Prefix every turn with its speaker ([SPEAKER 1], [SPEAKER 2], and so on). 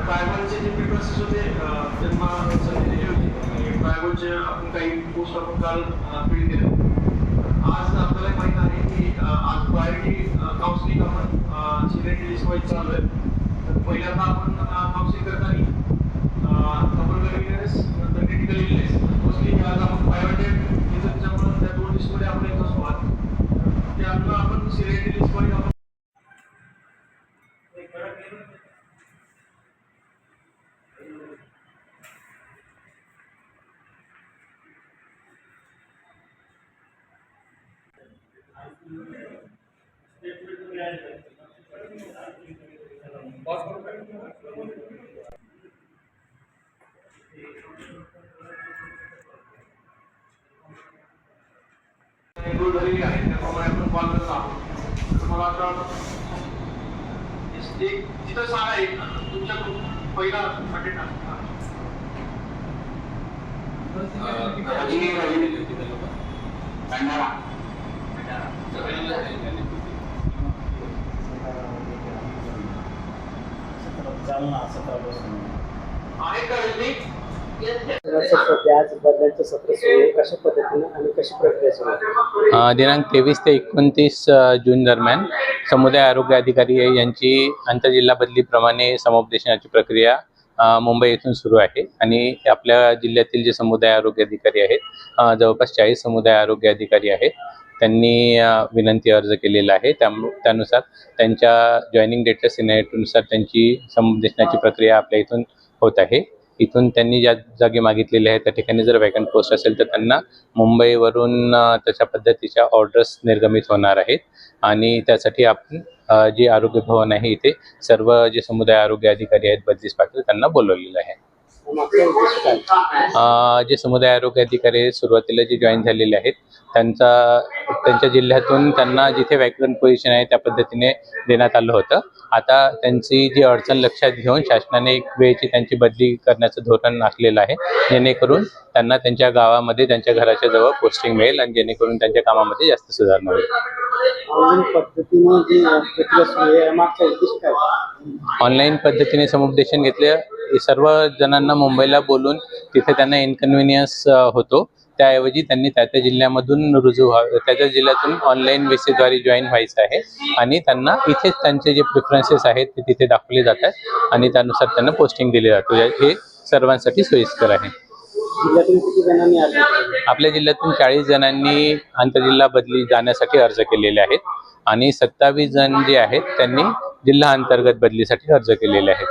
[SPEAKER 1] ट्रायबलचे जे प्रिफरन्सेस होते त्यांना संधी दिली होती. ट्रायबलचे आपण काही पोस्ट आपण काल फिल केले. आज आपल्याला माहित आहे की आज प्रायोरिटी काउन्सिलिंग आपण सिलेक्टेड लिस्ट वाईज चालू आहे. तर पहिल्यांदा आपण काउन्सिलिंग करताना कमल कन्व्हिनियन्स नंतर क्रिटिकल इलनेस मोस्टली आज आपण प्रायोरिटेड येतं, त्याच्यामुळे त्या दोन लिस्टमध्ये आपण येत असतो. आज त्यातलं आपण सिलेक्टेड लिस्ट वाईज आपण झालेली आहे. त्याप्रमाणे आपण कॉल करत आहोत. मला आता तिथं सांगा एक तुमच्या पहिला अटेंड आहे का व्यक्ती
[SPEAKER 2] दिनांक 23 ते 29 जून दरम्यान समुदाय आरोग्य अधिकारी यांची आंतरजिल्हा बदलीप्रमाणे समुपदेशनाची प्रक्रिया मुंबई येथून सुरू आहे. आणि आपल्या जिल्ह्यातील जे समुदाय आरोग्य अधिकारी आहेत, जवळपास 40 समुदाय आरोग्य अधिकारी आहेत, त्यांनी विनंती अर्ज केलेला आहे. त्यानुसार त्यांच्या जॉईनिंग डेटच्या सिनेटनुसार त्यांची समुपदेशनाची प्रक्रिया आपल्या इथून होत आहे. इथून त्यांनी ज्या जागी मागितलेले आहेत त्या ठिकाणी जर वॅकंट पोस्ट असेल तर त्यांना मुंबईवरून तशा पद्धतीच्या ऑर्डर्स निर्गमित होणार आहेत. आणि त्यासाठी आपण जे आरोग्य भवन आहे इथे सर्व जे समुदाय आरोग्य अधिकारी आहेत बदलीस पाटील त्यांना बोलवलेलं आहे. जे समुदाय आरोग्य अधिकारी सुरुवातीला जे जॉईन झालेले आहेत त्यांच्या जिल्ह्यातून त्यांना जिथे वॅकंट पोझिशन आहे त्या पद्धतीने देण्यात आलं होतं. आता त्यांची जी अडचण लक्षात घेऊन शासनाने एक वेळची त्यांची बदली करण्याचं धोरण आखलेलं आहे, जेणेकरून त्यांना त्यांच्या गावामध्ये त्यांच्या घराच्या जवळ पोस्टिंग मिळेल आणि जेणेकरून त्यांच्या कामामध्ये जास्त सुधारणा होईल. ऑनलाईन पद्धतीने समुपदेशन घेतले सर्व जणांना मुंबईला बोलून तिथे त्यांना इनकन्व्हिनियन्स होतो. त्याऐवजी त्यांनी त्या जिल्ह्यामधून रुजू व्हावे, त्याच्या जिल्ह्यातून ऑनलाईन बेसिसद्वारे जॉईन व्हायचं आहे आणि त्यांना इथेच त्यांचे जे प्रिफरन्सेस आहेत ते तिथे दाखवले जातात आणि त्यानुसार त्यांना पोस्टिंग दिले जाते. हे सर्वांसाठी सोयीस्कर आहे. आपल्या जिल्ह्यातून 40 जणांनी आंतरजिल्हा बदली जाण्यासाठी अर्ज केलेले आहेत आणि 27 जण जे आहेत त्यांनी जिल्हा अंतर्गत बदलीसाठी अर्ज केलेले आहेत.